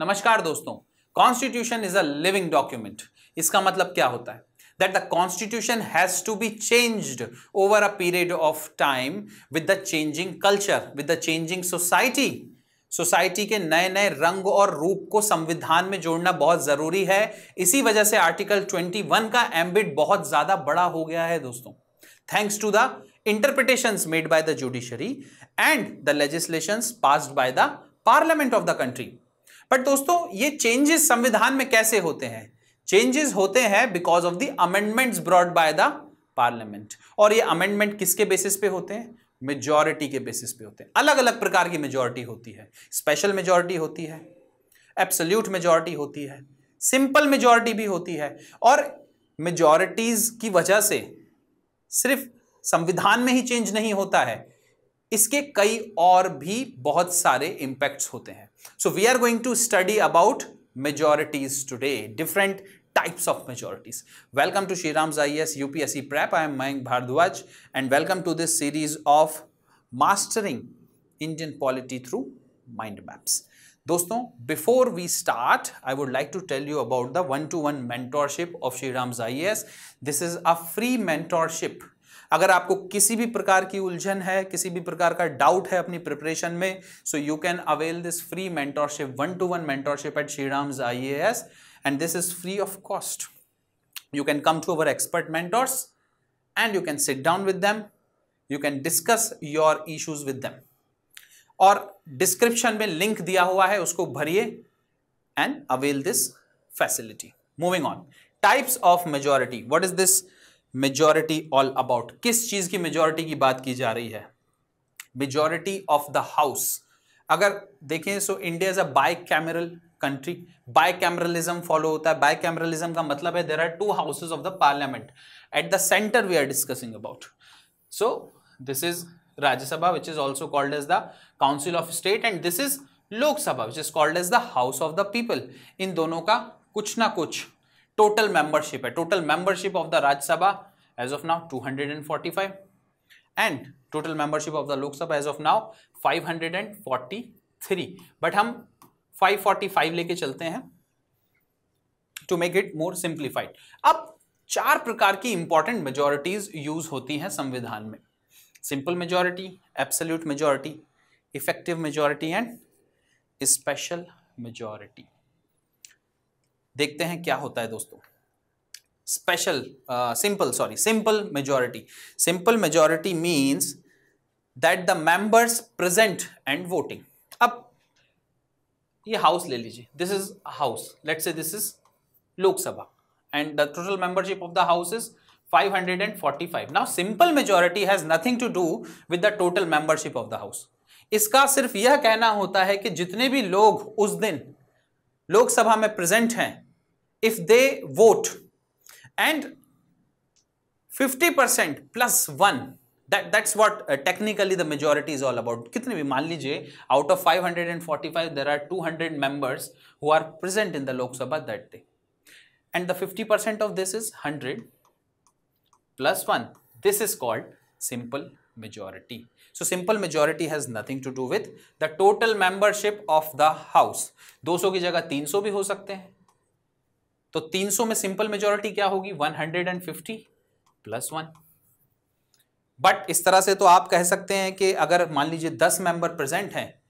नमस्कार दोस्तों, constitution is a living document. इसका मतलब क्या होता है? That the constitution has to be changed over a period of time with the changing culture, with the changing society. Society के नए नए रंग और रूप को संविधान में जोड़ना बहुत जरूरी है। इसी वजह से आर्टिकल 21 का एम्बिट बहुत ज्यादा बड़ा हो गया है दोस्तों, thanks to the interpretations made by the judiciary and the legislations passed by the parliament of the country। But दोस्तों, ये चेंजेस संविधान में कैसे होते हैं? चेंजेस होते हैं because of the amendments brought by the parliament. और ये अमेंडमेंट किसके बेसिस पे होते हैं? मेजॉरिटी के बेसिस पे होते हैं। अलग अलग प्रकार की मेजॉरिटी होती है। स्पेशल मेजॉरिटी होती है, एब्सोल्यूट मेजॉरिटी होती है, सिंपल मेजॉरिटी भी होती है। और मेजॉरिटीज की वजह से सिर्फ संविधान में ही चेंज नहीं होता है, इसके कई और भी बहुत सारे इंपैक्ट्स होते हैं। So we are going to study about majorities today, different types of majorities. Welcome to Shriram's IAS UPSC Prep। I am Mayank Bhardwaj and welcome to this series of mastering Indian polity through mind maps. दोस्तों, before we start I would like to tell you about the 1-to-1 mentorship of Shriram's IAS। This is a free mentorship. अगर आपको किसी भी प्रकार की उलझन है, किसी भी प्रकार का डाउट है अपनी प्रिपरेशन में, so you can avail this free mentorship, 1-to-1 mentorship at Shriram's IAS, and this is free of cost. You can come to our expert mentors and you can sit down with them, you can discuss your issues with them। और description में link दिया हुआ है, उसको भरिए and avail this facility. Moving on, types of majority. What is this majority all about? किस चीज की मेजॉरिटी की बात की जा रही है? Majority of the house. अगर देखें so India is a bicameral country. Bicameralism follow होता है। बाइकैमरलिज्म का मतलब है there are 2 houses of the parliament. At the center we are discussing about. So this is Rajya Sabha which is also called as the council of state, and this is लोक सभा which is called as the house of the people। इन दोनों का कुछ ना कुछ total membership है। Total membership of the Rajya Sabha as of now 245 and total membership of the Lok Sabha as of now 543। But हम 545 लेके चलते हैं to make it more simplified. अब 4 प्रकार की इंपॉर्टेंट मेजॉरिटीज यूज होती हैं संविधान में: simple majority, absolute majority, effective majority and special majority. देखते हैं क्या होता है दोस्तों। Simple majority. Simple majority means that the members present and voting. अब ये हाउस ले लीजिए, this is house, let's say this is Lok Sabha and the total membership of the house is 545। Now simple majority has nothing to do with the total membership of the house. इसका सिर्फ यह कहना होता है कि जितने भी लोग उस दिन लोकसभा में प्रेजेंट हैं, if they vote and 50% plus 1, that's what technically the majority is all about। कितने भी, मान लीजिए out of 545 there are 200 members who are present in the Lok Sabha that day, and the 50% of this is 100 plus 1, this is called simple majority। So simple majority has nothing to do with the total membership of the house। 200 की जगह 300 भी हो सकते हैं, तो 300 में simple majority क्या होगी? 150 प्लस 1। बट इस तरह से तो आप कह सकते हैं कि अगर मान लीजिए 10 मेंबर प्रेजेंट हैं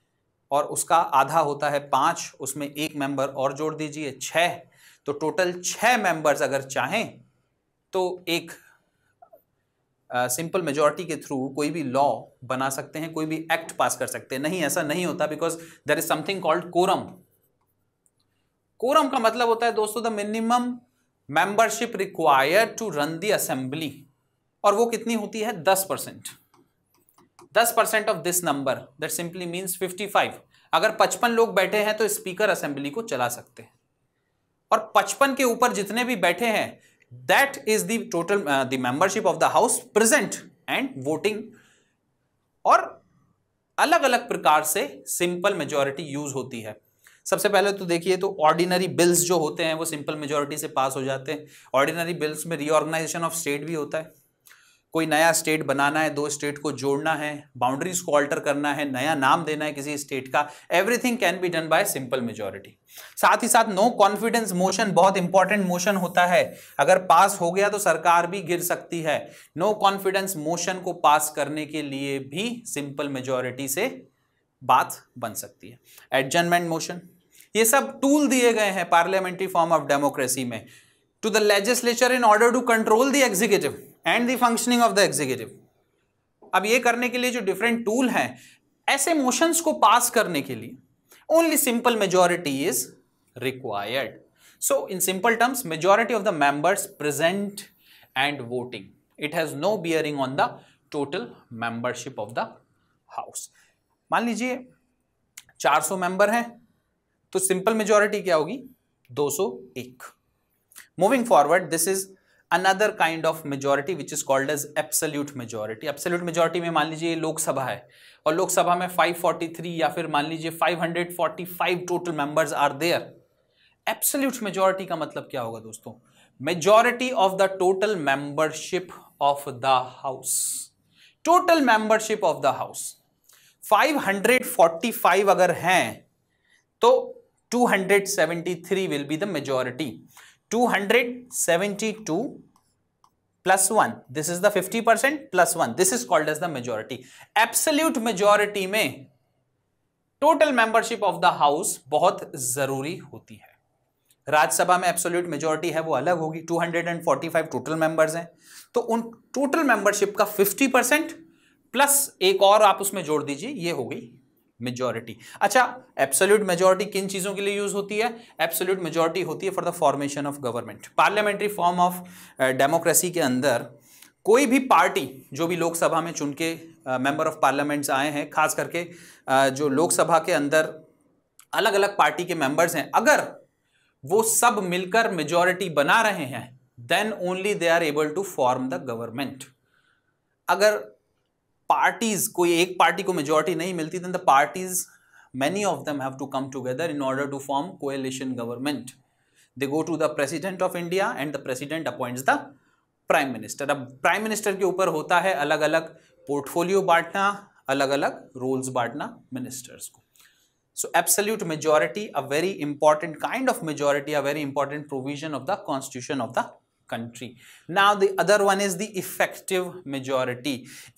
और उसका आधा होता है 5, उसमें 1 मेंबर और जोड़ दीजिए 6, तो टोटल 6 मेंबर्स अगर चाहें तो एक सिंपल मेजॉरिटी के थ्रू कोई भी लॉ बना सकते हैं, कोई भी एक्ट पास कर सकते हैं। नहीं, ऐसा नहीं होता, because there is something called quorum. Quorum का मतलब होता है दोस्तों the minimum membership required to run the assembly, और वो कितनी होती है? 10%। 10% of this number, that simply means 55। अगर 55 लोग बैठे हैं तो स्पीकर असेंबली को चला सकते हैं, और 55 के ऊपर जितने भी बैठे हैं that is the total the membership of the house present and voting. और अलग अलग प्रकार से सिंपल मेजॉरिटी यूज होती है। सबसे पहले तो देखिए, तो ऑर्डिनरी बिल्स जो होते हैं वो सिंपल मेजॉरिटी से पास हो जाते हैं। ऑर्डिनरी बिल्स में रीऑर्गेनाइजेशन ऑफ स्टेट भी होता है। कोई नया स्टेट बनाना है, दो स्टेट को जोड़ना है, बाउंड्रीज को ऑल्टर करना है, नया नाम देना है किसी स्टेट का, everything can be done by simple majority. साथ ही साथ नो कॉन्फिडेंस मोशन बहुत इंपॉर्टेंट मोशन होता है, अगर पास हो गया तो सरकार भी गिर सकती है। नो कॉन्फिडेंस मोशन को पास करने के लिए भी सिंपल मेजॉरिटी से बात बन सकती है। एडजर्नमेंट मोशन, ये सब टूल दिए गए हैं पार्लियामेंट्री फॉर्म ऑफ डेमोक्रेसी में to the legislature in order to control the executive and the functioning of the executive. अब ये करने के लिए जो डिफरेंट टूल हैं, ऐसे मोशंस को पास करने के लिए only simple majority is required. So in simple terms, majority of the members present and voting, it has no bearing on the total membership of the house. मान लीजिए 400 मेंबर हैं तो सिंपल मेजॉरिटी क्या होगी? 201। Moving forward, this is another kind of majority which is called as absolute majority। absolute majority में मान लीजिए लोकसभा है और लोकसभा में 543 या फिर मान लीजिए 545 total members are there. absolute majority का मतलब क्या होगा दोस्तों? majority of the total membership of the house। total membership of the house 545 अगर हैं तो 273 will be the majority। 272 plus 1, this is the 50% plus 1, this is called as the majority। absolute majority में total membership of the house बहुत जरूरी होती है। राज्यसभा में absolute majority है वो अलग होगी, 245 टोटल मेंबर्स हैं तो उन टोटल मेंबरशिप का 50% प्लस एक और आप उसमें जोड़ दीजिए, ये हो गई मेजॉरिटी। अच्छा, एब्सोल्यूट मेजॉरिटी किन चीजों के लिए यूज होती है? एब्सोल्यूट मेजॉरिटी होती है for the formation of government. Parliamentary form of democracy के अंदर कोई भी पार्टी जो भी लोकसभा में चुन के मेंबर ऑफ पार्लियामेंट्स आए हैं, खास करके जो लोकसभा के अंदर अलग अलग पार्टी के मेंबर्स हैं, अगर वो सब मिलकर मेजॉरिटी बना रहे हैं then only they are able to form the government. अगर पार्टीज, कोई एक पार्टी को मेजॉरिटी नहीं मिलती, then the parties many of them have to come together in order to form coalition government। they go to the president of India and the president appoints the prime minister। अब prime minister के ऊपर होता है अलग अलग portfolio बांटना, अलग अलग रोल्स बांटना मिनिस्टर्स को। so absolute majority, a very important kind of majority, a very important provision of the constitution of the country। now the other one is the effective majority।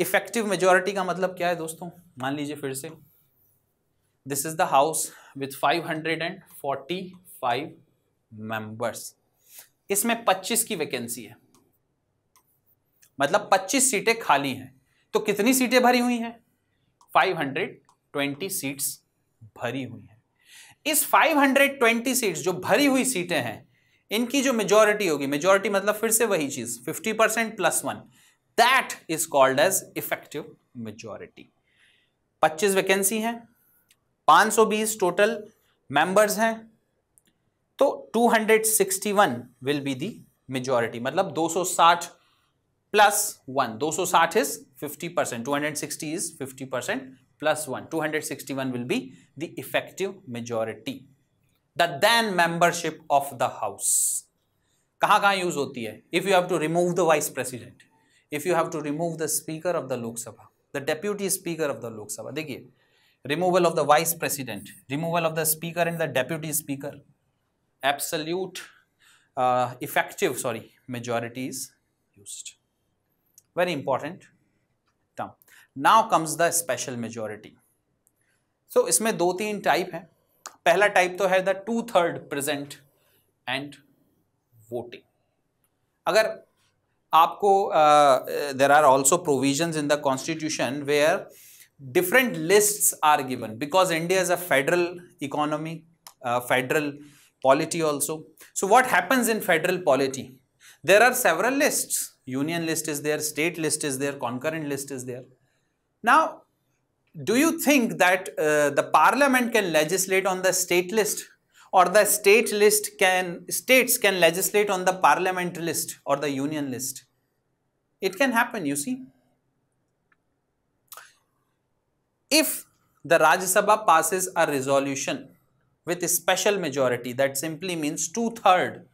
effective majority का मतलब क्या है दोस्तों? मान लीजिए फिर से, this is the house with 545 members, इसमें 25 की वैकेंसी है, मतलब 25 सीटें खाली हैं। तो कितनी सीटें भरी हुई हैं? 520 सीट्स भरी हुई हैं। इस 520 सीट्स जो भरी हुई सीटें हैं, इनकी जो मेजॉरिटी होगी, मेजॉरिटी मतलब फिर से वही चीज 50% plus 1, that is called as effective majority. 25 vacancy है, 520 टोटल मेंबर्स हैं, तो 261 विल बी दी मेजॉरिटी, मतलब 260 plus 1, 260 is 50%, 260 is 50% plus 1, 261 will be the effective majority। the then membership of the house कहाँ यूज होती है? if you have to remove the vice president, if you have to remove the speaker of the Lok Sabha, the deputy speaker of the Lok Sabha, देखिए, removal of the vice president, removal of the speaker and the deputy speaker, absolute effective majority is used। very important term। now comes the special majority। so इसमें 2-3 type हैं। पहला type तो है the 2/3 present and voting. अगर आपको there are also provisions in the constitution where different lists are given, because India is a federal economy, federal polity also. So what happens in federal polity? There are several lists, union list is there, state list is there, concurrent list is there. Now do you think that the parliament can legislate on the state list, or the states can legislate on the parliament list or the union list? It can happen, you see। if the Rajya Sabha passes a resolution with a special majority, that simply means 2/3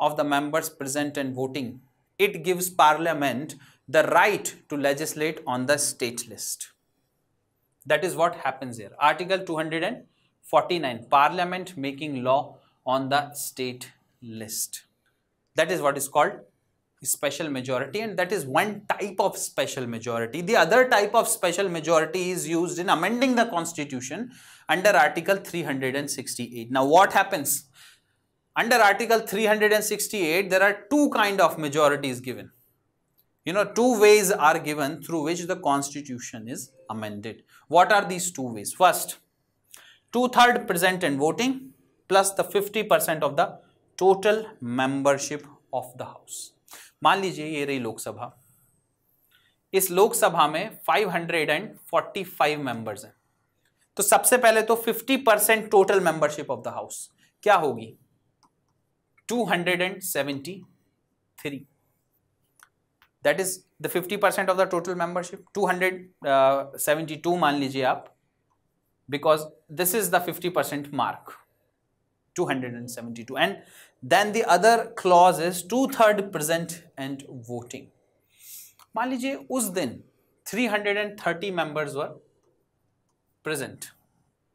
of the members present and voting, it gives parliament the right to legislate on the state list. That is what happens here. Article 249, Parliament making law on the state list. That is what is called special majority, and that is one type of special majority. The other type of special majority is used in amending the constitution under Article 368. Now what happens? Under Article 368, there are two kind of majorities given. Two ways are given through which the constitution is amended. What are these two ways? First, 2/3 present and voting plus the 50% of the total membership of the house. मान लीजिए ये रही लोकसभा, इस लोकसभा में 545 members हैं, तो सबसे पहले तो 50% total membership of the house क्या होगी? 273. That is the 50% of the total membership. 272 मान लीजिए आप, because this is the 50% mark. 272. And then the other clause is 2/3 present and voting. मान लीजिए उस दिन 330 members were present.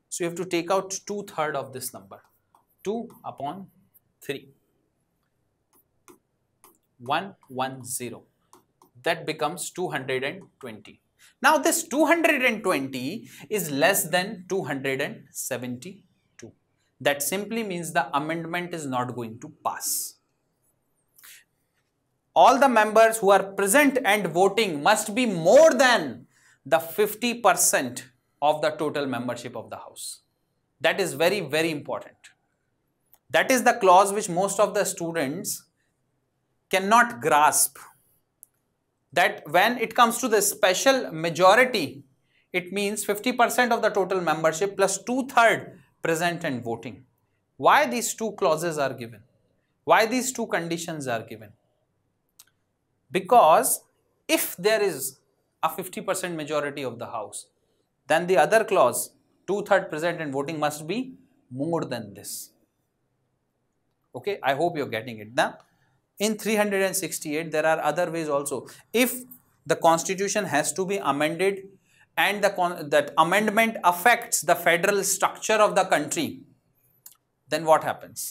So you have to take out 2/3 of this number. 2/3. 110. That becomes 220. Now this 220 is less than 272. That simply means the amendment is not going to pass. All the members who are present and voting must be more than the 50% of the total membership of the house. That is very, very important. That is the clause which most of the students cannot grasp. That when it comes to the special majority, it means 50% of the total membership plus 2/3 present and voting. Why these two clauses are given? Why these two conditions are given? Because if there is a 50% majority of the house, then the other clause, 2/3 present and voting, must be more than this. Okay, I hope you're getting it now. In 368, there are other ways also. If the constitution has to be amended and that amendment affects the federal structure of the country, then what happens?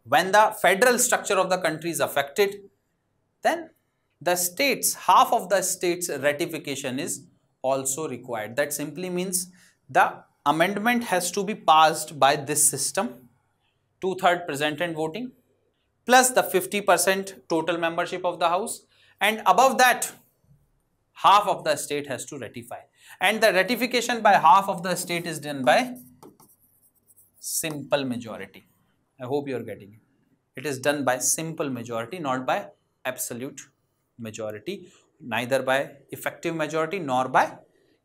When the federal structure of the country is affected, then the states, half of the states' ratification is also required. That simply means the amendment has to be passed by this system, 2/3 present and voting, plus the 50% total membership of the house, and above that, half of the state has to ratify. And the ratification by half of the state is done by simple majority. I hope you are getting it. It is done by simple majority, not by absolute majority, neither by effective majority nor by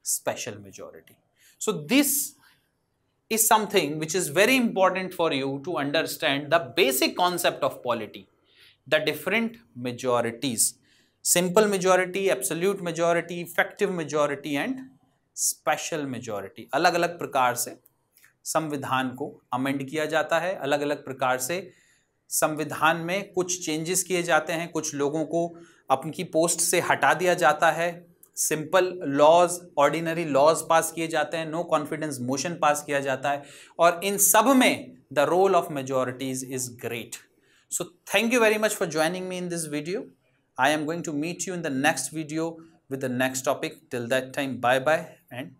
special majority. So this is something which is very important for you to understand the basic concept of polity, the different majorities: simple majority, absolute majority, effective majority and special majority. अलग अलग प्रकार से संविधान को amend किया जाता है, अलग अलग प्रकार से संविधान में कुछ चेंजेस किए जाते हैं, कुछ लोगों को अपनी पोस्ट से हटा दिया जाता है, सिंपल लॉज, ऑर्डिनरी लॉज पास किए जाते हैं, नो कॉन्फिडेंस मोशन पास किया जाता है, और इन सब में the role of majorities is great. So thank you very much for joining me in this video. I am going to meet you in the next video with the next topic. Till that time, bye bye and